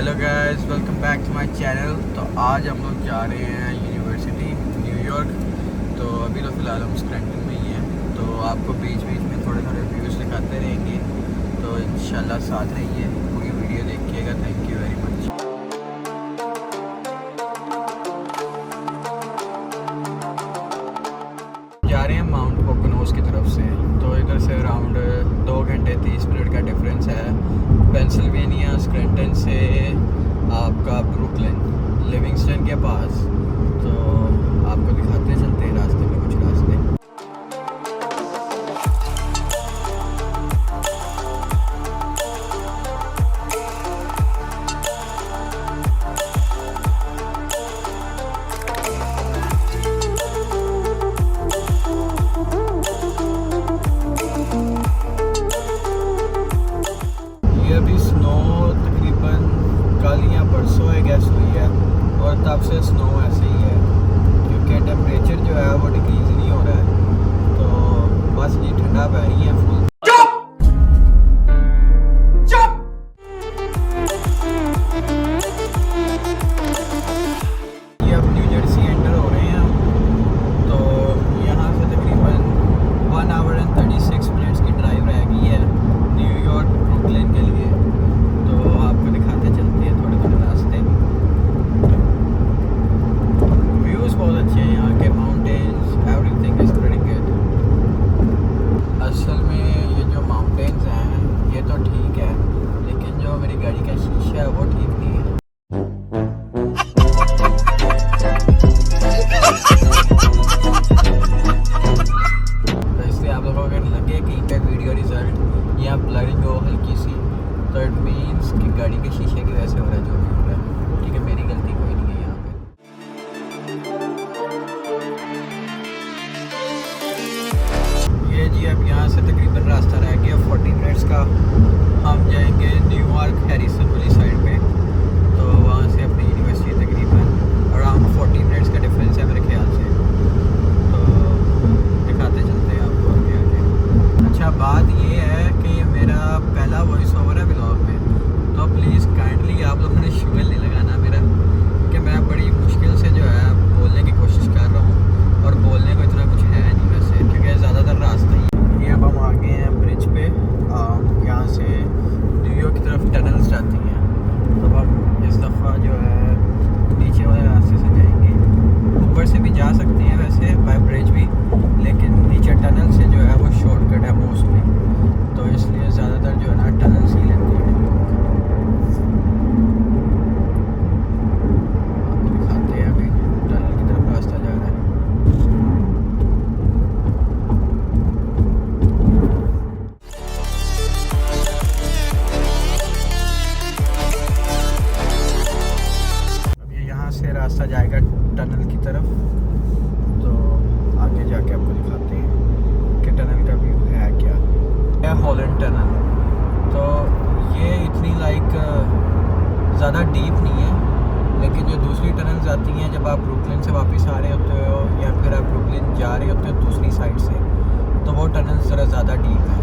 Hello guys, welcome back to my channel. तो आज हम लोग जा रहे हैं यूनिवर्सिटी न्यूयॉर्क। तो अभी तो फ़िलहाल हम स्क्रैंटन में ही हैं, तो आपको बीच बीच में थोड़े थोड़े व्यूज़ दिखाते रहेंगे। तो इंशाल्लाह साथ रहिए, पूरी वीडियो देखिएगा। Thank you very much. जा रहे हैं माउंट पोकोनोस की तरफ से। तो इधर से अराउंड 2 घंटे 30 मिनट का डिफरेंस है। पेंसिल्वेनिया स्क्रैंटन से आपका ब्रुकलिन लिविंगस्टन के पास। तो आपको दिखाते चलते हैं रास्ते में कुछ रास्ते। ये अभी स्नो तकरीबन कल या परसों है गैस हुई है, और तब से स्नो ऐसे ही है क्योंकि टेम्परेचर जो है वो डिक्रीज़ नहीं हो रहा है। तो बस ये ठंडा पै रही है फुल। ये अब न्यू जर्सी एंटर हो रहे हैं। तो यहाँ से तकरीबन 1 आवर एंड 36 मिनट्स की ड्राइव रह गई है न्यूयॉर्क ब्रुकलिन के लिए। तो आपको दिखाते चलते हैं थोड़े थोड़े रास्ते। व्यूज़ बहुत अच्छे हैं यहाँ के, mountains, everything is pretty good. असल में ये जो माउंटेन्स हैं ये तो ठीक है, लेकिन जो मेरी गाड़ी का शीशा है वो ठीक नहीं है। तो इसलिए आप लोगों को अगर लगे कि क्या वीडियो रिजल्ट या ब्लरिंग हो हल्की सी, तो इट मीन्स कि गाड़ी के शीशे की वजह से हो रहा है जो भी हो रहा है। ठीक है, मेरी गलती कोई नहीं है यहाँ पे। ये जी अब यहाँ से तकरीबन रास्ता रह गया 40 मिनट्स का। हम जाएंगे न्यूयॉर्क हैरिसन वाली साइड पे। तो वहाँ से अपनी यूनिवर्सिटी तकरीबन अराउंड 40 मिनट्स का डिफरेंस है मेरे ख्याल से। तो दिखाते चलते हैं आपको आगे आगे। अच्छा, बात ये है कि ये मेरा पहला वॉइस ओवर है व्लॉग में, तो प्लीज़ काइंडली आप लोगों ने शुगर नहीं लगाना मेरा, कि मैं बड़ी मुश्किल से जो है बोलने की कोशिश कर रहा हूँ, और बोलने को इतना कुछ है नहीं वैसे, क्योंकि ज़्यादातर रास्ता ही। ये अब हम आ गए हैं ब्रिज पे। यहाँ से न्यूयॉर्क की तरफ टनल्स जाती हैं। तो हम इस दफ़ा जो है नीचे वाले रास्ते से जाएंगे। ऊपर से भी जा सकते हैं वैसे बाय ब्रिज भी, लेकिन नीचे टनल से जो है वो शॉर्टकट है मोस्टली, तो इसलिए ज़्यादातर जो है ना टनल्स ही लेते हैं। आपको दिखाते हैं अभी टनल की तरफ रास्ता जा रहा है। अब ये यहाँ से रास्ता जाएगा टनल की तरफ। तो आगे जाके आपको दिखाते हैं कि टनल का व्यू है क्या है। हॉलैंड टनल, तो ये इतनी ज़्यादा डीप नहीं है, लेकिन जो दूसरी टनल्स आती हैं जब आप ब्रुकलिन से वापस आ रहे होते हो या फिर आप ब्रुकलिन जा रहे होते हो दूसरी साइड से, तो वो टनल ज़रा ज़्यादा डीप है।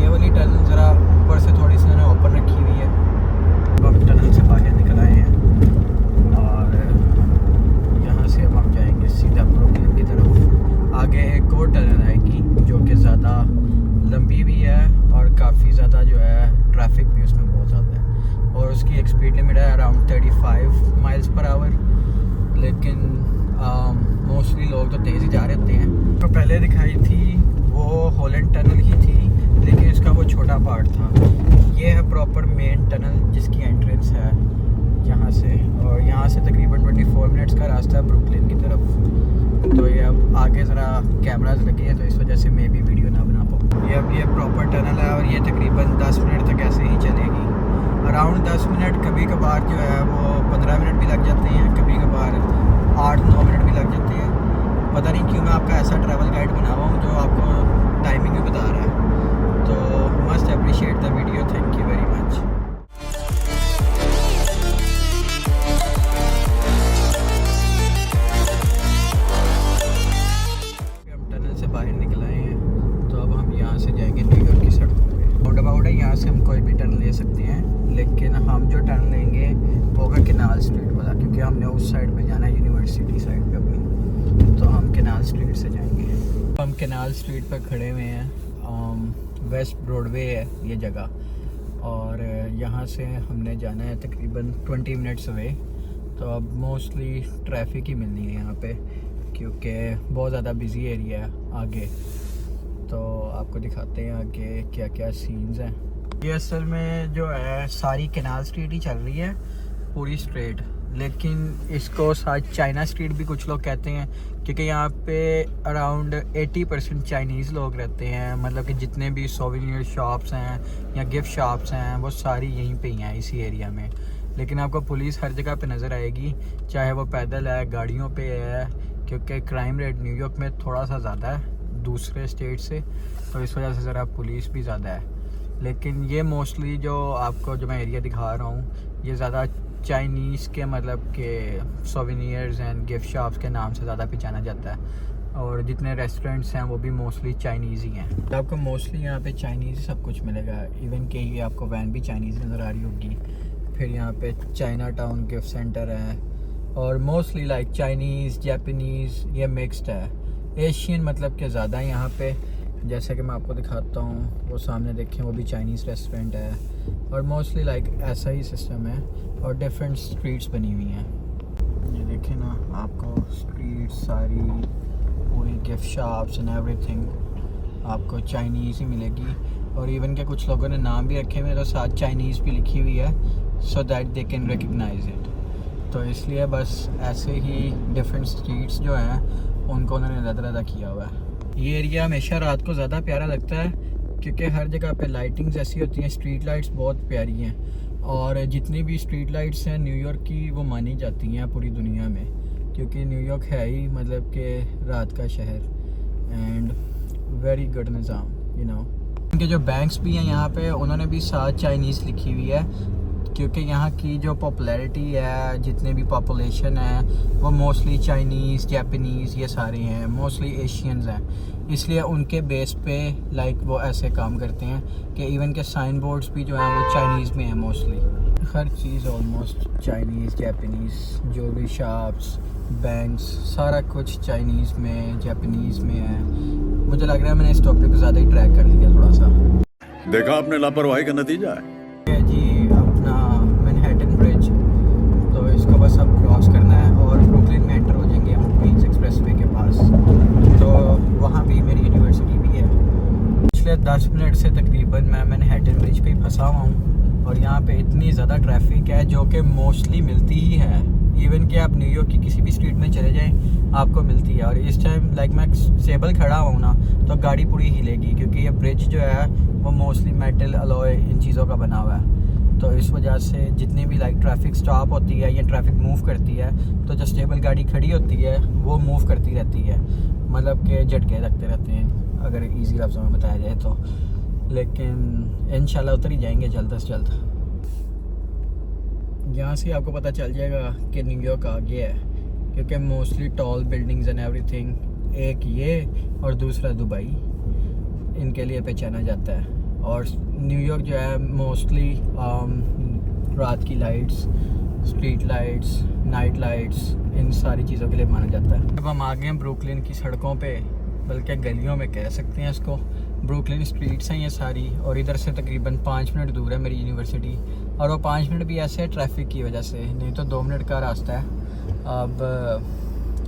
ये वाली टनल ज़रा ऊपर से थोड़ी सी उन्होंने ओपन रखी हुई है। अब हम टनल से बाहर निकल आए हैं, और यहाँ से अब हम जाएंगे सीधा ब्रुकलिन की तरफ। आगे एक और टनल आएगी जो कि ज़्यादा लंबी भी है, और काफ़ी ज़्यादा जो है ट्रैफिक भी उसमें बहुत ज़्यादा है, और उसकी एक स्पीड लिमिट है अराउंड 35 माइल्स पर आवर। लेकिन मोस्टली लोग तो तेज़ ही जा रहे होते हैं। तो पहले दिखाई थी वो हॉलैंड टनल ही थी, लेकिन इसका वो छोटा पार्ट था। ये है प्रॉपर मेन टनल जिसकी एंट्रेंस है यहाँ से, और यहाँ से तकरीबन 24 मिनट्स का रास्ता है ब्रुकलिन की तरफ। तो ये अब आगे ज़रा कैमराज लगे हैं, तो इस वजह से मैं भी वीडियो ना बना पाऊँ। ये प्रॉपर टनल है, और ये तकरीबन 10 मिनट तक ऐसे ही चलेगी। अराउंड 10 मिनट, कभी कभार जो है वो 15 मिनट भी लग जाते हैं, कभी कभार 8-9 मिनट भी लग जाते हैं। पता नहीं क्यों मैं आपका ऐसा ट्रैवल गाइड बना हुआ हूँ जो आपको टाइमिंग भी बता रहा है। तो must appreciate the video, thank you very much. हम टनल से बाहर निकल आए हैं, तो अब हम यहाँ से जाएंगे न्यूयॉर्क की सड़कों पे। राउंड अबाउट है, यहाँ से हम कोई भी टर्न ले सकते हैं, लेकिन हम जो टर्न लेंगे हम कैनाल स्ट्रीट पर खड़े हुए हैं। वेस्ट ब्रॉडवे है ये जगह, और यहाँ से हमने जाना है तकरीबन 20 मिनट्स अवे। तो अब मोस्टली ट्रैफिक ही मिलनी है यहाँ पे, क्योंकि बहुत ज़्यादा बिजी एरिया है आगे। तो आपको दिखाते हैं आगे क्या क्या सीन्स हैं। ये असल में जो है सारी कैनाल स्ट्रीट ही चल रही है पूरी स्ट्रेट, लेकिन इसको साथ चाइना स्ट्रीट भी कुछ लोग कहते हैं, क्योंकि यहाँ पे अराउंड 80% चाइनीज़ लोग रहते हैं। मतलब कि जितने भी सोवेनियर शॉप्स हैं या गिफ्ट शॉप्स हैं वो सारी यहीं पे ही हैं इसी एरिया में। लेकिन आपको पुलिस हर जगह पे नज़र आएगी, चाहे वो पैदल है, गाड़ियों पे है, क्योंकि क्राइम रेट न्यूयॉर्क में थोड़ा सा ज़्यादा है दूसरे स्टेट से, तो इस वजह से ज़रा पुलिस भी ज़्यादा है। लेकिन ये मोस्टली जो आपको जो मैं एरिया दिखा रहा हूँ ये ज़्यादा चाइनीज़ के मतलब के सोवेनियर्स एंड गिफ्ट शॉप्स के नाम से ज़्यादा पहचाना जाता है, और जितने रेस्टोरेंट्स हैं वो भी मोस्टली चाइनीज़ ही हैं। तो आपको मोस्टली यहाँ पे चाइनीज़ सब कुछ मिलेगा, इवन कि ये आपको वैन भी चाइनीज़ नज़र आ रही होगी। फिर यहाँ पे चाइना टाउन गिफ्ट सेंटर है, और मोस्टली लाइक चाइनीज़ जापानीज़ ये मिक्सड है। एशियन मतलब कि ज़्यादा है यहाँ पे, जैसे कि मैं आपको दिखाता हूँ वो सामने देखें, वो भी चाइनीज़ रेस्टोरेंट है, और मोस्टली लाइक ऐसा ही सिस्टम है, और डिफरेंट स्ट्रीट्स बनी हुई हैं। ये देखें ना, आपको स्ट्रीट सारी पूरी गिफ्ट शॉप्स एंड एवरीथिंग आपको चाइनीज़ ही मिलेगी, और इवन के कुछ लोगों ने नाम भी रखे हुए हैं तो साथ चाइनीज़ भी लिखी हुई है, so that they can recognise it. तो इसलिए बस ऐसे ही डिफरेंट स्ट्रीट्स जो हैं उनको उन्होंने अलग-अलग किया हुआ है। ये एरिया हमेशा रात को ज़्यादा प्यारा लगता है, क्योंकि हर जगह पे लाइटिंग्स ऐसी होती हैं, स्ट्रीट लाइट्स बहुत प्यारी हैं, और जितनी भी स्ट्रीट लाइट्स हैं न्यूयॉर्क की वो मानी जाती हैं पूरी दुनिया में, क्योंकि न्यूयॉर्क है ही मतलब कि रात का शहर and very good Nizam you know. इनके जो बैंक्स भी हैं यहाँ पे उन्होंने भी साथ चाइनीज़ लिखी हुई है, क्योंकि यहाँ की जो पॉपुलैरिटी है, जितने भी पॉपुलेशन है वो मोस्टली चाइनीज़ जापानीज़ ये सारे हैं, मोस्टली एशियंस हैं, इसलिए उनके बेस पे लाइक वो ऐसे काम करते हैं कि इवन के साइन बोर्ड्स भी जो हैं वो चाइनीज़ में हैं मोस्टली। हर चीज़ ऑलमोस्ट चाइनीज़ जापानीज़, जो भी शॉप्स बैंक्स सारा कुछ चाइनीज़ में जापानीज़ में है। मुझे लग रहा है मैंने इस टॉपिक को ज़्यादा ही ट्रैक कर लिया थोड़ा सा। देखा आपने लापरवाही का नतीजा है जी। अपना मैनहट्टन ब्रिज, तो इसको बस अब क्रॉस करना है और ब्रुकलिन में एंटर हो जाएंगे हम क्वींस एक्सप्रेसवे के पास। तो वहाँ भी मेरी यूनिवर्सिटी भी है। पिछले 10 मिनट से तकरीबन मैं मैनहट्टन ब्रिज पे ही फंसा हुआ हूँ, और यहाँ पे इतनी ज़्यादा ट्रैफिक है जो कि मोस्टली मिलती ही है, इवन कि आप न्यूयॉर्क की किसी भी स्ट्रीट में चले जाएं आपको मिलती है। और इस टाइम लाइक मैं स्टेबल खड़ा हूँ ना तो गाड़ी पूरी हिलेगी, क्योंकि ये ब्रिज जो है वो मोस्टली मेटल अलॉय इन चीज़ों का बना हुआ है। तो इस वजह से जितनी भी लाइक ट्रैफिक स्टॉप होती है या ट्रैफिक मूव करती है, तो जो स्टेबल गाड़ी खड़ी होती है वो मूव करती रहती है, मतलब कि झटके लगते रहते हैं अगर इजी लफ्ज़ों में बताया जाए तो। लेकिन इंशाल्लाह उतर ही जाएंगे जल्द से जल्द। यहाँ से आपको पता चल जाएगा कि न्यूयॉर्क आ गया है, क्योंकि mostly tall buildings and everything, एक ये और दूसरा दुबई, इनके लिए पहचाना जाता है। और न्यूयॉर्क जो है मोस्टली रात की lights, street lights, night lights, इन सारी चीज़ों के लिए माना जाता है। अब हम आ गए हैं ब्रुकलिन की सड़कों पे, बल्कि गलियों में कह सकते हैं इसको। ब्रुकलिन स्ट्रीट्स हैं ये सारी, और इधर से तकरीबन 5 मिनट दूर है मेरी यूनिवर्सिटी, और वो 5 मिनट भी ऐसे है ट्रैफिक की वजह से, नहीं तो 2 मिनट का रास्ता है। अब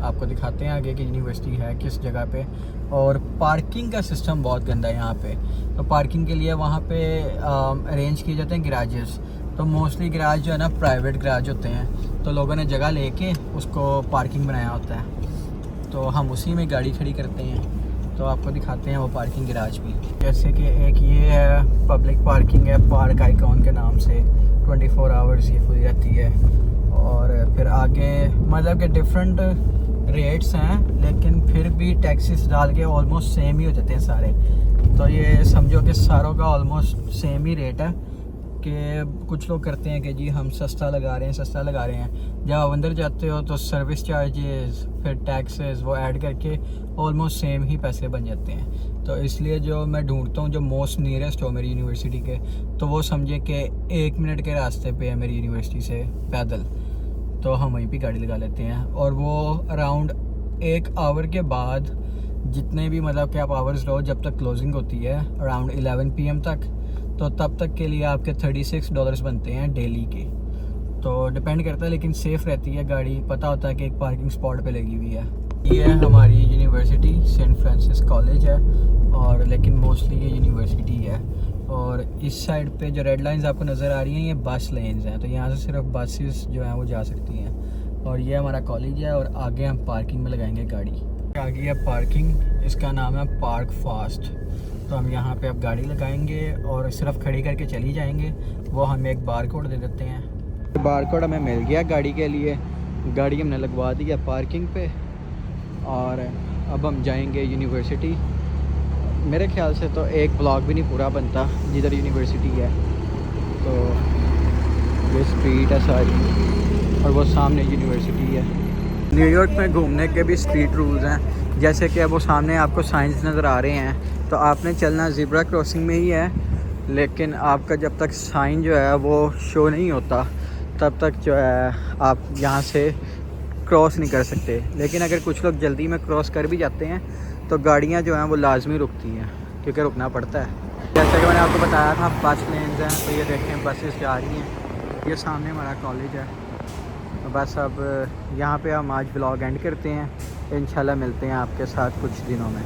आपको दिखाते हैं आगे की यूनिवर्सिटी है किस जगह पे। और पार्किंग का सिस्टम बहुत गंदा है यहाँ पे, तो पार्किंग के लिए वहाँ पे अरेंज किए जाते हैं गैराजेस। तो मोस्टली गैराज जो है ना प्राइवेट गैराज होते हैं, तो लोगों ने जगह लेके उसको पार्किंग बनाया होता है, तो हम उसी में गाड़ी खड़ी करते हैं। तो आपको दिखाते हैं वो पार्किंग गैराज भी, जैसे कि एक ये है पब्लिक पार्किंग है पार्क आइकॉन के नाम से, 24 आवर्स ये खुली रहती है। और फिर आगे मतलब कि डिफरेंट रेट्स हैं, लेकिन फिर भी टैक्सेस डाल के ऑलमोस्ट सेम ही हो जाते हैं सारे। तो ये समझो कि सारों का ऑलमोस्ट सेम ही रेट है, कि कुछ लोग करते हैं कि जी हम सस्ता लगा रहे हैं, जब आप अंदर जाते हो तो सर्विस चार्जेस फिर टैक्सेस वो ऐड करके ऑलमोस्ट सेम ही पैसे बन जाते हैं। तो इसलिए जो मैं ढूंढता हूँ जो मोस्ट नियरेस्ट हो मेरी यूनिवर्सिटी के, तो वो समझे कि 1 मिनट के रास्ते पे है मेरी यूनिवर्सिटी से पैदल, तो हम वहीं पे गाड़ी लगा लेते हैं। और वो अराउंड 1 आवर के बाद जितने भी मतलब कि आप आवर्स लो जब तक क्लोजिंग होती है अराउंड 11 PM तक, तो तब तक के लिए आपके $36 बनते हैं डेली के। तो डिपेंड करता है, लेकिन सेफ़ रहती है गाड़ी, पता होता है कि एक पार्किंग स्पॉट पे लगी हुई है। ये है हमारी यूनिवर्सिटी, सेंट फ्रांसिस कॉलेज है, और लेकिन मोस्टली ये यूनिवर्सिटी है। और इस साइड पे जो रेड लाइंस आपको नज़र आ रही हैं ये बस लेन्स हैं, तो यहाँ से सिर्फ बसेस जो हैं वो जा सकती हैं। और ये हमारा कॉलेज है, और आगे हम पार्किंग में लगाएंगे गाड़ी। आगे है पार्किंग, इसका नाम है पार्क फास्ट। तो हम यहाँ पे अब गाड़ी लगाएंगे और सिर्फ खड़ी करके चली जाएंगे। वो हमें एक बार कोड दे देते हैं। बार कोड हमें मिल गया गाड़ी के लिए, गाड़ी हमने लगवा दी है पार्किंग पे, और अब हम जाएंगे यूनिवर्सिटी। मेरे ख्याल से तो एक ब्लॉक भी नहीं पूरा बनता जिधर यूनिवर्सिटी है। तो ये स्ट्रीट है सारी, और वो सामने यूनिवर्सिटी है। न्यूयॉर्क में घूमने के भी स्ट्रीट रूल्स हैं, जैसे कि अब वो सामने आपको साइंस नज़र आ रहे हैं, तो आपने चलना ज़ेब्रा क्रॉसिंग में ही है, लेकिन आपका जब तक साइन जो है वो शो नहीं होता तब तक जो है आप यहाँ से क्रॉस नहीं कर सकते। लेकिन अगर कुछ लोग जल्दी में क्रॉस कर भी जाते हैं तो गाड़ियाँ जो हैं वो लाजमी रुकती हैं, क्योंकि रुकना पड़ता है। जैसे कि मैंने आपको बताया था बस लेन्स हैं, तो ये देखें बसेस जा रही हैं। ये सामने हमारा कॉलेज है। बस अब यहाँ पे हम आज व्लॉग एंड करते हैं। इंशाल्लाह मिलते हैं आपके साथ कुछ दिनों में।